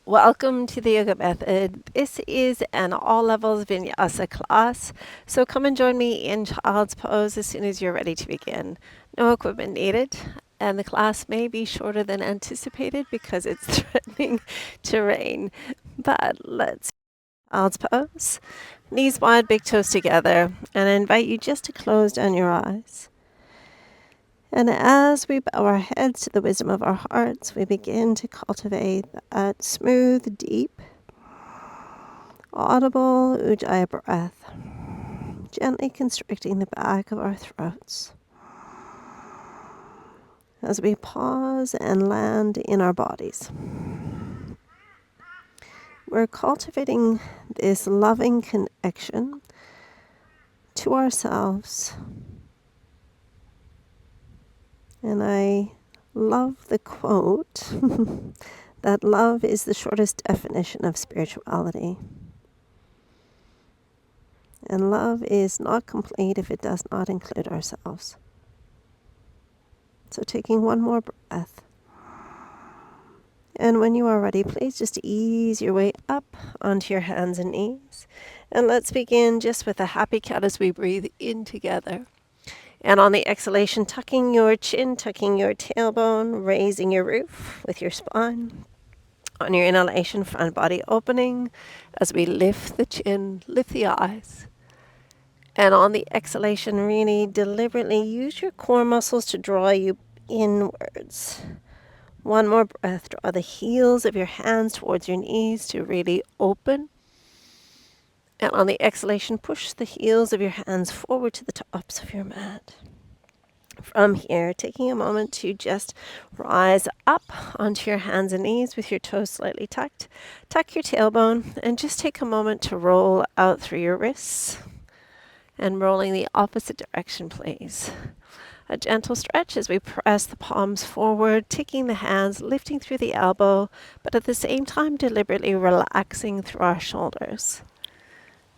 Welcome to the yoga method. This is an all levels vinyasa class. So come and join me in child's pose as soon as you're ready to begin. No equipment needed. And the class may be shorter than anticipated because it's threatening to rain. But let's child's pose. Knees wide, big toes together. And I invite you just to close down your eyes. And as we bow our heads to the wisdom of our hearts, we begin to cultivate that smooth, deep, audible Ujjayi breath, gently constricting the back of our throats. As we pause and land in our bodies, we're cultivating this loving connection to ourselves. And I love the quote that love is the shortest definition of spirituality. And love is not complete if it does not include ourselves. So taking one more breath. And when you are ready, please just ease your way up onto your hands and knees. And let's begin just with a happy cat as we breathe in together. And on the exhalation, tucking your chin, tucking your tailbone, raising your roof with your spine. On your inhalation, front body opening as we lift the chin, lift the eyes. And on the exhalation, really deliberately use your core muscles to draw you inwards. One more breath. Draw the heels of your hands towards your knees to really open. And on the exhalation, push the heels of your hands forward to the tops of your mat. From here, taking a moment to just rise up onto your hands and knees with your toes slightly tucked. Tuck your tailbone and just take a moment to roll out through your wrists. And rolling the opposite direction, please. A gentle stretch as we press the palms forward, taking the hands, lifting through the elbow, but at the same time deliberately relaxing through our shoulders.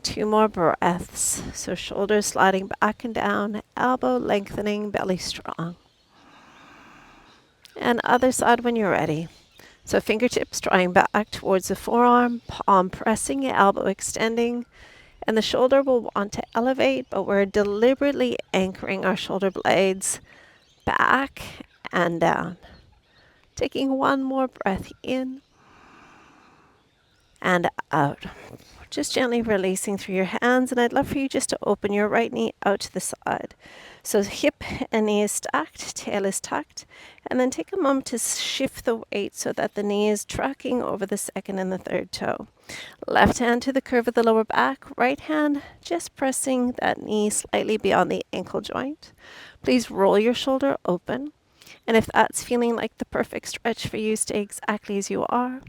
2 more breaths. So shoulders sliding back and down, elbow lengthening, belly strong. And other side when you're ready. So fingertips drawing back towards the forearm, palm pressing, elbow extending. And the shoulder will want to elevate, but we're deliberately anchoring our shoulder blades back and down. Taking one more breath in and out. Just gently releasing through your hands, and I'd love for you just to open your right knee out to the side. So hip and knee is stacked, tail is tucked, and then take a moment to shift the weight so that the knee is tracking over the second and the third toe. Left hand to the curve of the lower back, right hand just pressing that knee slightly beyond the ankle joint. Please roll your shoulder open, and if that's feeling like the perfect stretch for you, stay exactly as you are.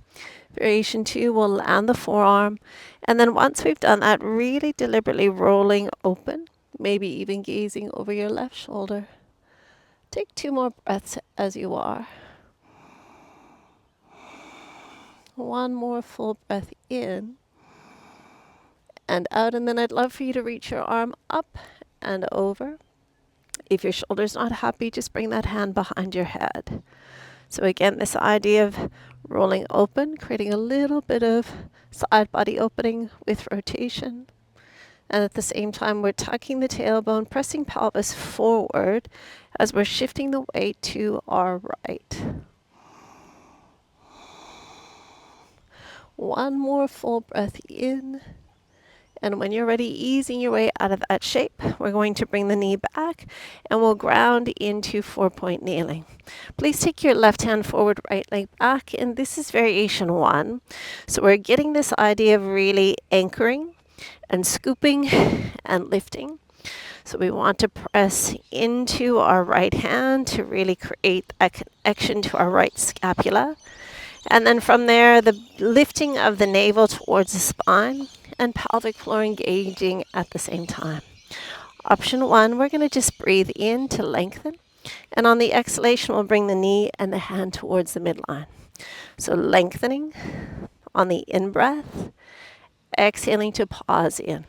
Variation 2, we'll land the forearm. And then once we've done that, really deliberately rolling open, maybe even gazing over your left shoulder. Take 2 more breaths as you are. One more full breath in and out. And then I'd love for you to reach your arm up and over. If your shoulder's not happy, just bring that hand behind your head. So again, this idea of rolling open, creating a little bit of side body opening with rotation. And at the same time, we're tucking the tailbone, pressing pelvis forward as we're shifting the weight to our right. One more full breath in. And when you're ready, easing your way out of that shape, we're going to bring the knee back and we'll ground into 4-point kneeling. Please take your left hand forward, right leg back, and this is variation 1. So we're getting this idea of really anchoring and scooping and lifting. So we want to press into our right hand to really create a connection to our right scapula. And then from there, the lifting of the navel towards the spine and pelvic floor engaging at the same time. Option 1, we're going to just breathe in to lengthen. And on the exhalation, we'll bring the knee and the hand towards the midline. So lengthening on the in-breath, exhaling to pause in.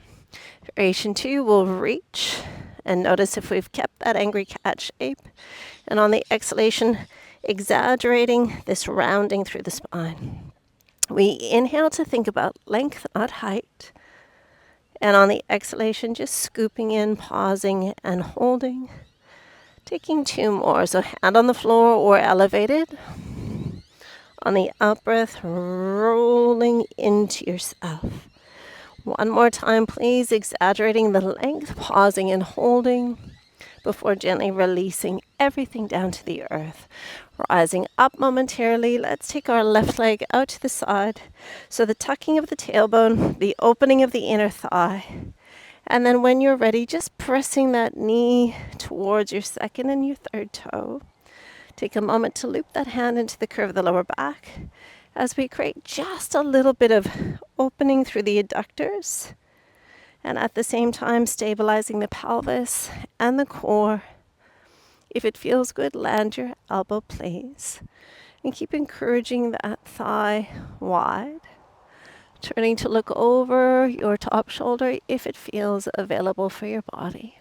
Variation 2, we'll reach and notice if we've kept that angry cat shape. And on the exhalation, exaggerating this rounding through the spine. We inhale to think about length, not height. And on the exhalation, just scooping in, pausing, and holding. Taking 2 more. So hand on the floor or elevated. On the out breath, rolling into yourself. One more time, please, exaggerating the length, pausing and holding before gently releasing everything down to the earth. Rising up momentarily, let's take our left leg out to the side. So the tucking of the tailbone, the opening of the inner thigh. And then when you're ready, just pressing that knee towards your second and your third toe. Take a moment to loop that hand into the curve of the lower back as we create just a little bit of opening through the adductors. And at the same time, stabilizing the pelvis and the core. If it feels good, land your elbow, please. And keep encouraging that thigh wide. Turning to look over your top shoulder if it feels available for your body.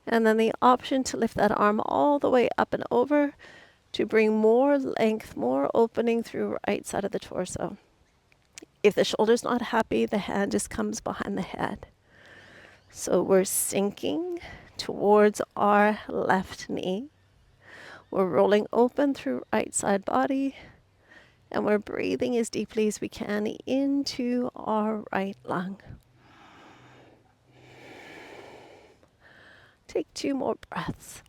And then the option to lift that arm all the way up and over to bring more length, more opening through right side of the torso. If the shoulder's not happy, the hand just comes behind the head. So we're sinking towards our left knee. We're rolling open through right side body. And we're breathing as deeply as we can into our right lung. Take 2 more breaths.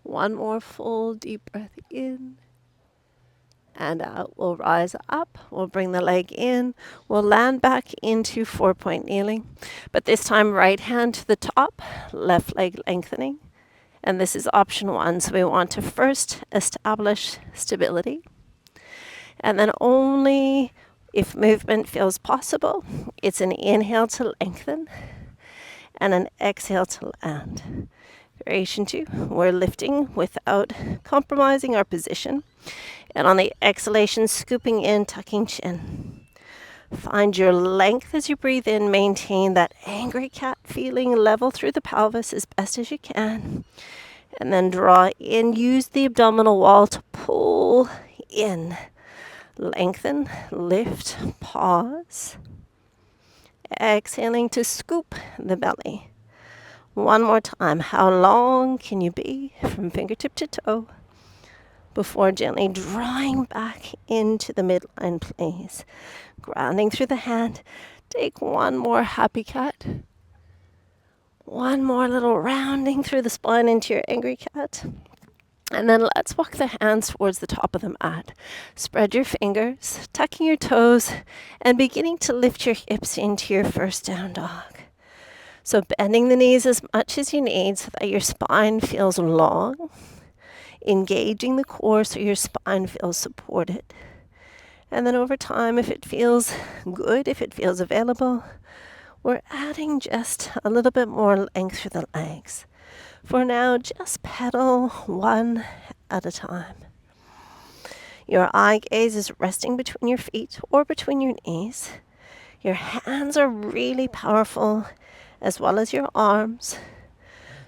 One more full deep breath in and out. We'll rise up. We'll bring the leg in. We'll land back into 4-point kneeling. But this time, right hand to the top, left leg lengthening. And this is option 1. So we want to first establish stability. And then only if movement feels possible, it's an inhale to lengthen and an exhale to land. Variation 2, we're lifting without compromising our position. And on the exhalation, scooping in, tucking chin. Find your length as you breathe in. Maintain that angry cat feeling, level through the pelvis as best as you can. And then draw in. Use the abdominal wall to pull in. Lengthen, lift, pause. Exhaling to scoop the belly. One more time. How long can you be from fingertip to toe before gently drawing back into the midline, please? Grounding through the hand. Take one more happy cat. One more little rounding through the spine into your angry cat. And then let's walk the hands towards the top of the mat. Spread your fingers, tucking your toes, and beginning to lift your hips into your first down dog. So bending the knees as much as you need so that your spine feels long. Engaging the core so your spine feels supported. And then over time, if it feels good, if it feels available, we're adding just a little bit more length through the legs. For now, just pedal one at a time. Your eye gaze is resting between your feet or between your knees. Your hands are really powerful, as well as your arms.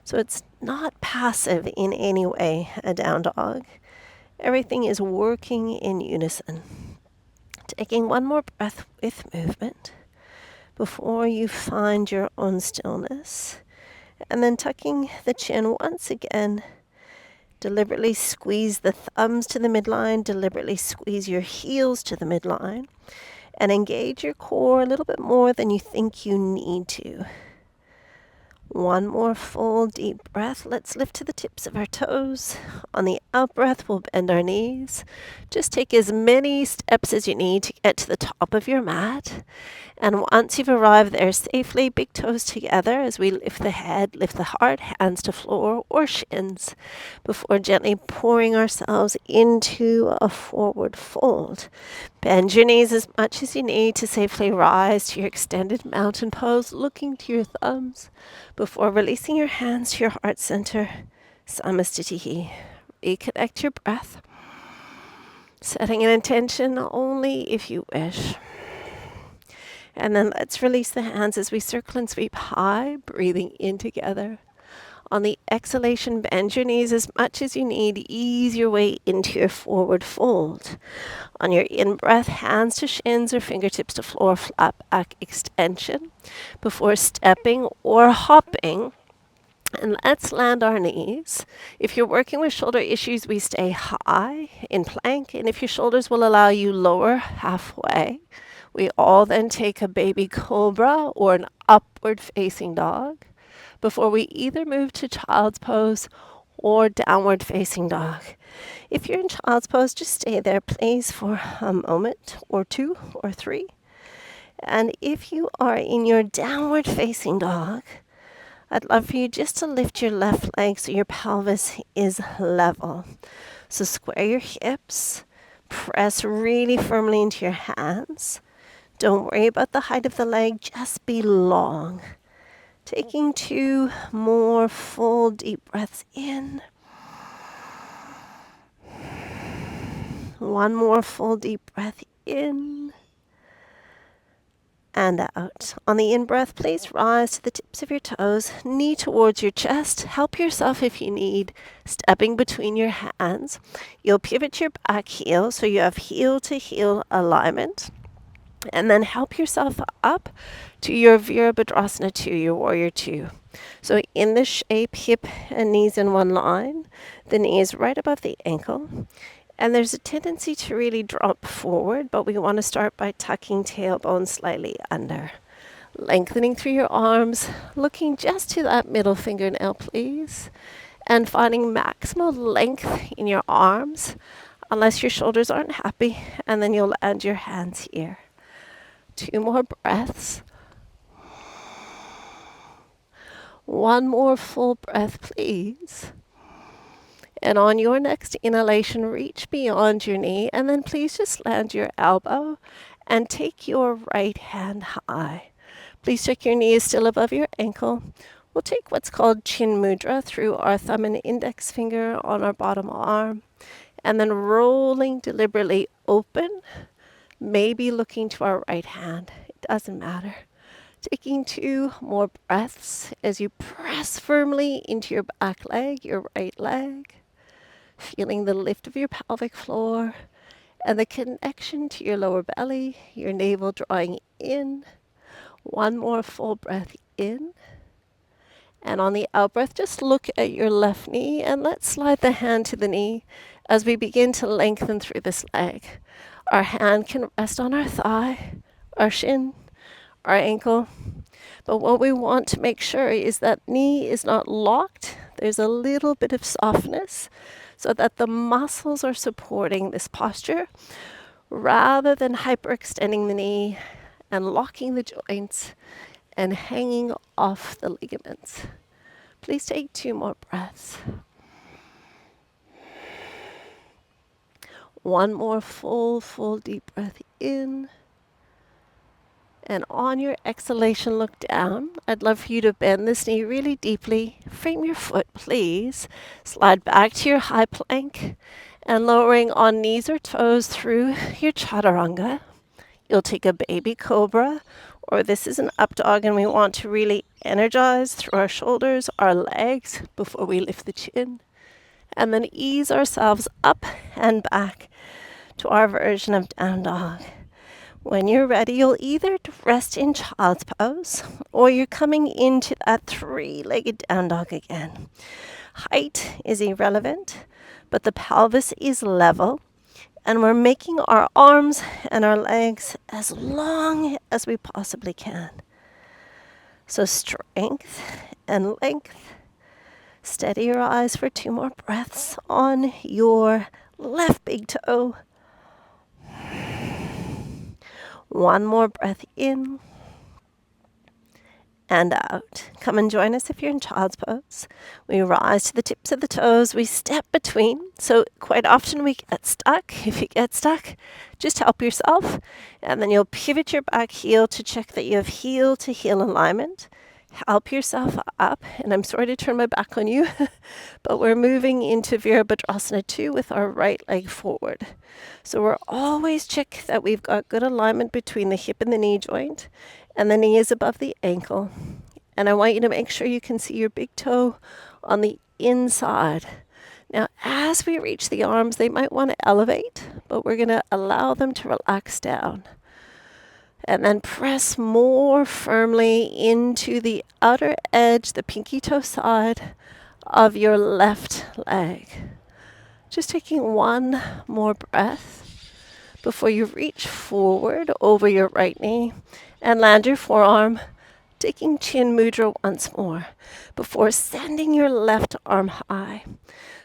So it's not passive in any way, a down dog. Everything is working in unison. Taking one more breath with movement before you find your own stillness. And then tucking the chin once again. Deliberately squeeze the thumbs to the midline. Deliberately squeeze your heels to the midline. And engage your core a little bit more than you think you need to. One more full deep breath. Let's lift to the tips of our toes. On the out breath, we'll bend our knees. Just take as many steps as you need to get to the top of your mat. And once you've arrived there safely, big toes together as we lift the head, lift the heart, hands to floor or shins, before gently pouring ourselves into a forward fold. Bend your knees as much as you need to safely rise to your extended mountain pose, looking to your thumbs, before releasing your hands to your heart center. Samastitihi. Reconnect your breath. Setting an intention only if you wish. And then let's release the hands as we circle and sweep high, breathing in together. On the exhalation, bend your knees as much as you need. Ease your way into your forward fold. On your in-breath, hands to shins or fingertips to floor, flat back extension before stepping or hopping. And let's land our knees. If you're working with shoulder issues, we stay high in plank. And if your shoulders will allow you, lower halfway. We all then take a baby cobra or an upward facing dog before we either move to child's pose or downward facing dog. If you're in child's pose, just stay there, please, for a moment or two or three. And if you are in your downward facing dog, I'd love for you just to lift your left leg so your pelvis is level. So square your hips, press really firmly into your hands. Don't worry about the height of the leg, just be long. Taking 2 more full deep breaths in. 1 more full deep breath in. And out. On the in-breath, please rise to the tips of your toes, knee towards your chest. Help yourself if you need, stepping between your hands. You'll pivot your back heel so you have heel to heel alignment. And then help yourself up to your Virabhadrasana 2, your Warrior 2. So in this shape, hip and knees in one line. The knee is right above the ankle. And there's a tendency to really drop forward, but we want to start by tucking tailbone slightly under. Lengthening through your arms, looking just to that middle fingernail, please. And finding maximal length in your arms, unless your shoulders aren't happy, and then you'll land your hands here. 2 more breaths. 1 more full breath, please. And on your next inhalation, reach beyond your knee, and then please just land your elbow and take your right hand high. Please check your knee is still above your ankle. We'll take what's called chin mudra through our thumb and index finger on our bottom arm, and then rolling deliberately open, maybe looking to our right hand. It doesn't matter. Taking 2 more breaths as you press firmly into your back leg, your right leg. Feeling the lift of your pelvic floor and the connection to your lower belly, your navel drawing in. 1 more full breath in. And on the out breath, just look at your left knee and let's slide the hand to the knee as we begin to lengthen through this leg. Our hand can rest on our thigh, our shin, our ankle. But what we want to make sure is that knee is not locked. There's a little bit of softness, so that the muscles are supporting this posture rather than hyperextending the knee and locking the joints and hanging off the ligaments. Please take 2 more breaths. 1 more full deep breath in. And on your exhalation, look down. I'd love for you to bend this knee really deeply. Frame your foot, please. Slide back to your high plank and lowering on knees or toes through your chaturanga. You'll take a baby cobra, or this is an up dog, and we want to really energize through our shoulders, our legs, before we lift the chin. And then ease ourselves up and back to our version of down dog. When you're ready, you'll either rest in child's pose or you're coming into that 3-legged down dog again. Height is irrelevant, but the pelvis is level, and we're making our arms and our legs as long as we possibly can. So strength and length. Steady your eyes for 2 more breaths on your left big toe. 1 more breath in and out. Come and join us if you're in child's pose. We rise to the tips of the toes. We step between. So quite often we get stuck. If you get stuck, just help yourself. And then you'll pivot your back heel to check that you have heel to heel alignment. Help yourself up. And I'm sorry to turn my back on you, but we're moving into Virabhadrasana 2 with our right leg forward. So we're always check that we've got good alignment between the hip and the knee joint, and the knee is above the ankle. And I want you to make sure you can see your big toe on the inside. Now, as we reach the arms, they might want to elevate, but we're going to allow them to relax down. And then press more firmly into the outer edge, the pinky toe side of your left leg. Just taking one more breath before you reach forward over your right knee and land your forearm, taking chin mudra once more before sending your left arm high.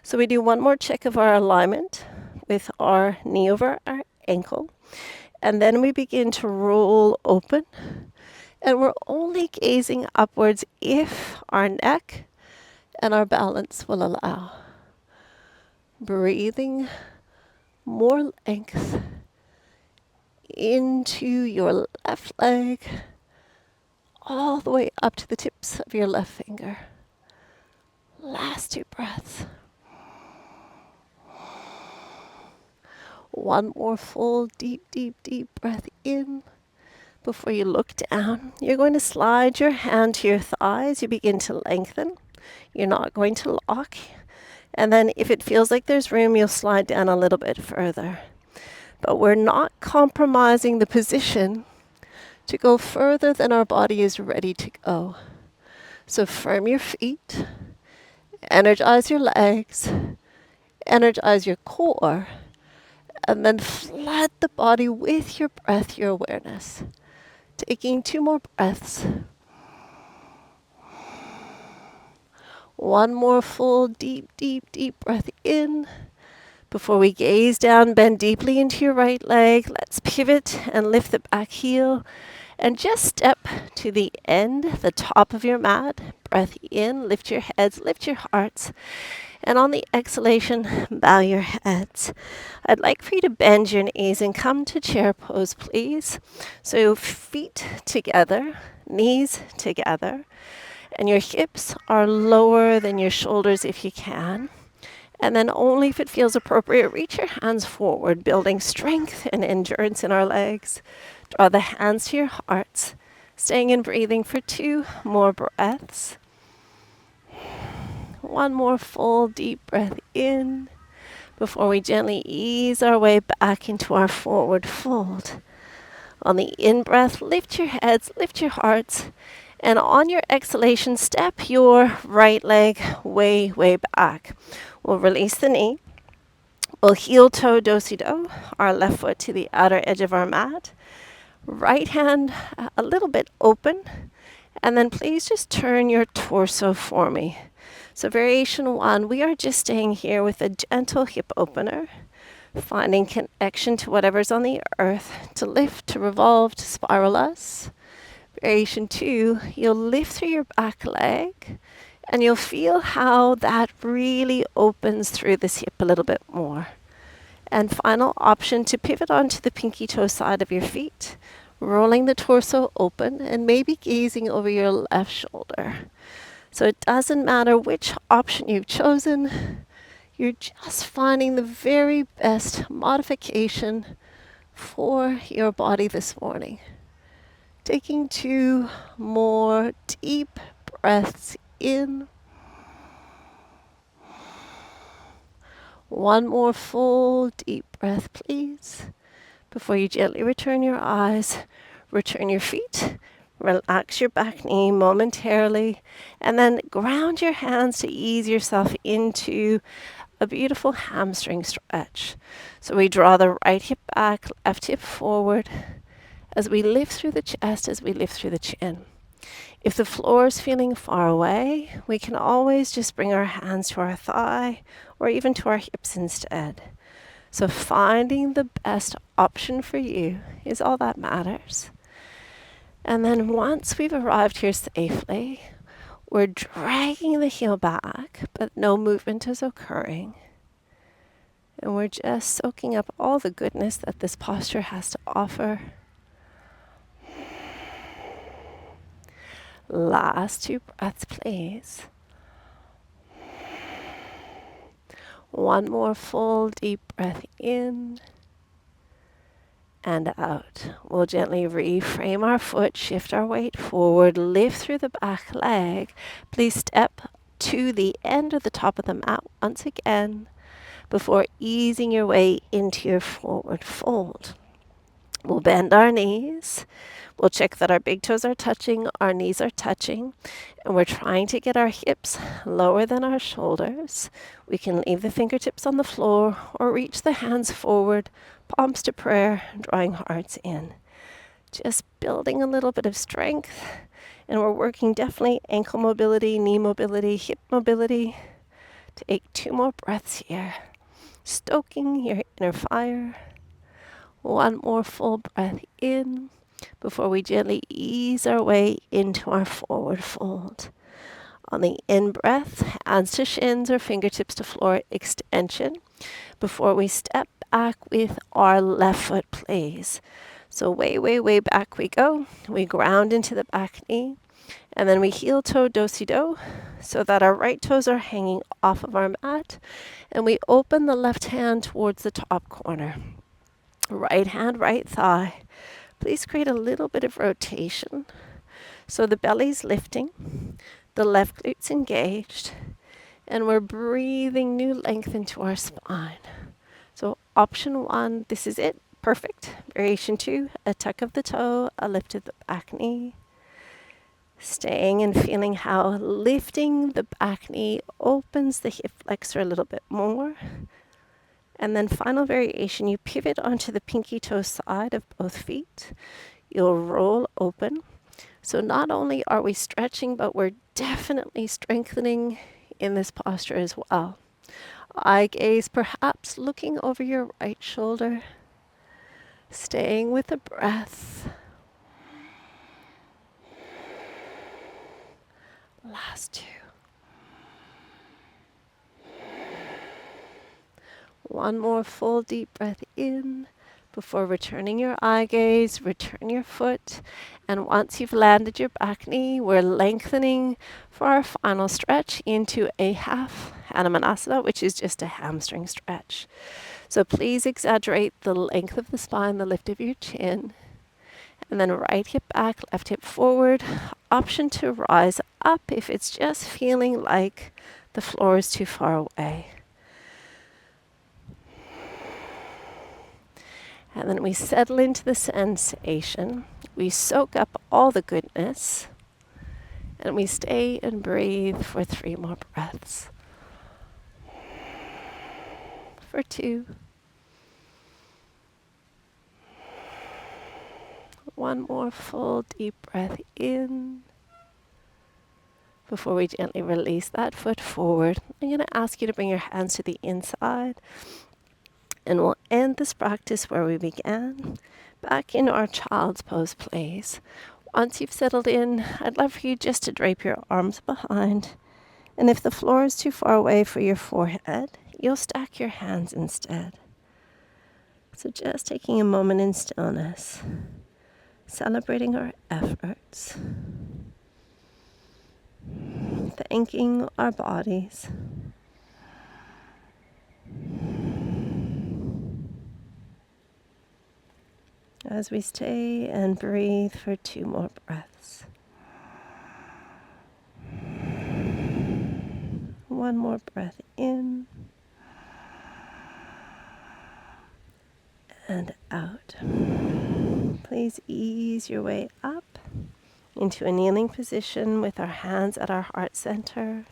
So we do one more check of our alignment with our knee over our ankle, and then we begin to roll open, and we're only gazing upwards if our neck and our balance will allow. Breathing more length into your left leg, all the way up to the tips of your left finger. Last 2 breaths. One more full, deep, deep, deep breath in before you look down. You're going to slide your hand to your thighs. You begin to lengthen. You're not going to lock. And then if it feels like there's room, you'll slide down a little bit further. But we're not compromising the position to go further than our body is ready to go. So firm your feet, energize your legs, energize your core, and then flood the body with your breath, your awareness. Taking 2 more breaths. One more full, deep, deep, deep breath in. Before we gaze down, bend deeply into your right leg. Let's pivot and lift the back heel. And just step to the end, the top of your mat. Breath in, lift your heads, lift your hearts. And on the exhalation, bow your heads. I'd like for you to bend your knees and come to chair pose, please. So feet together, knees together, and your hips are lower than your shoulders if you can. And then only if it feels appropriate, reach your hands forward, building strength and endurance in our legs. Draw the hands to your hearts, staying and breathing for 2 more breaths. One more full deep breath in before we gently ease our way back into our forward fold. On the in-breath, lift your heads, lift your hearts, and on your exhalation, step your right leg way, way back. We'll release the knee. We'll heel toe do-si-do, our left foot to the outer edge of our mat. Right hand a little bit open, and then please just turn your torso for me. So variation 1, we are just staying here with a gentle hip opener, finding connection to whatever's on the earth, to lift, to revolve, to spiral us. Variation 2, you'll lift through your back leg, and you'll feel how that really opens through this hip a little bit more. And final option, to pivot onto the pinky toe side of your feet, rolling the torso open and maybe gazing over your left shoulder. So it doesn't matter which option you've chosen, you're just finding the very best modification for your body this morning. Taking 2 more deep breaths in. One more full deep breath, please, before you gently return your eyes, return your feet, relax your back knee momentarily, and then ground your hands to ease yourself into a beautiful hamstring stretch. So we draw the right hip back, left hip forward, as we lift through the chest, as we lift through the chin. If the floor is feeling far away, we can always just bring our hands to our thigh or even to our hips instead. So finding the best option for you is all that matters. And then once we've arrived here safely, we're dragging the heel back, but no movement is occurring. And we're just soaking up all the goodness that this posture has to offer. Last 2 breaths, please. One more full deep breath in and out. We'll gently reframe our foot, shift our weight forward, lift through the back leg. Please step to the end or the top of the mat once again before easing your way into your forward fold. We'll bend our knees. We'll check that our big toes are touching, our knees are touching, and we're trying to get our hips lower than our shoulders. We can leave the fingertips on the floor or reach the hands forward, palms to prayer, drawing hearts in. Just building a little bit of strength, and we're working definitely ankle mobility, knee mobility, hip mobility. Take 2 more breaths here, stoking your inner fire. 1 more full breath in before we gently ease our way into our forward fold. On the in-breath, hands to shins or fingertips to floor extension before we step back with our left foot, please. So way, way, way back we go. We ground into the back knee, and then we heel toe do-si-do so that our right toes are hanging off of our mat, and we open the left hand towards the top corner. Right hand, right thigh. Please create a little bit of rotation. So the belly's lifting, the left glute's engaged, and we're breathing new length into our spine. So option 1, this is it, perfect. Variation 2, a tuck of the toe, a lift of the back knee. Staying and feeling how lifting the back knee opens the hip flexor a little bit more. And then final variation, you pivot onto the pinky toe side of both feet. You'll roll open. So not only are we stretching, but we're definitely strengthening in this posture as well. Eye gaze perhaps looking over your right shoulder. Staying with the breath. Last 2. 1 more full deep breath in before returning your eye gaze, return your foot. And once you've landed your back knee, we're lengthening for our final stretch into a half Hanumanasana, which is just a hamstring stretch. So please exaggerate the length of the spine, the lift of your chin. And then right hip back, left hip forward. Option to rise up if it's just feeling like the floor is too far away. And then we settle into the sensation. We soak up all the goodness. And we stay and breathe for 3 more breaths. For 2. 1 more full deep breath in. Before we gently release that foot forward, I'm going to ask you to bring your hands to the inside. And we'll end this practice where we began, back in our child's pose, please. Once you've settled in, I'd love for you just to drape your arms behind. And if the floor is too far away for your forehead, you'll stack your hands instead. So just taking a moment in stillness, celebrating our efforts, thanking our bodies, as we stay and breathe for 2 more breaths. 1 more breath in and out. Please ease your way up into a kneeling position with our hands at our heart center.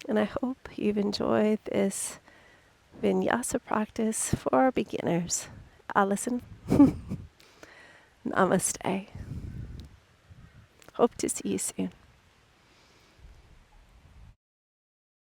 And I hope you've enjoyed this Vinyasa practice for beginners. Alison, namaste. Hope to see you soon.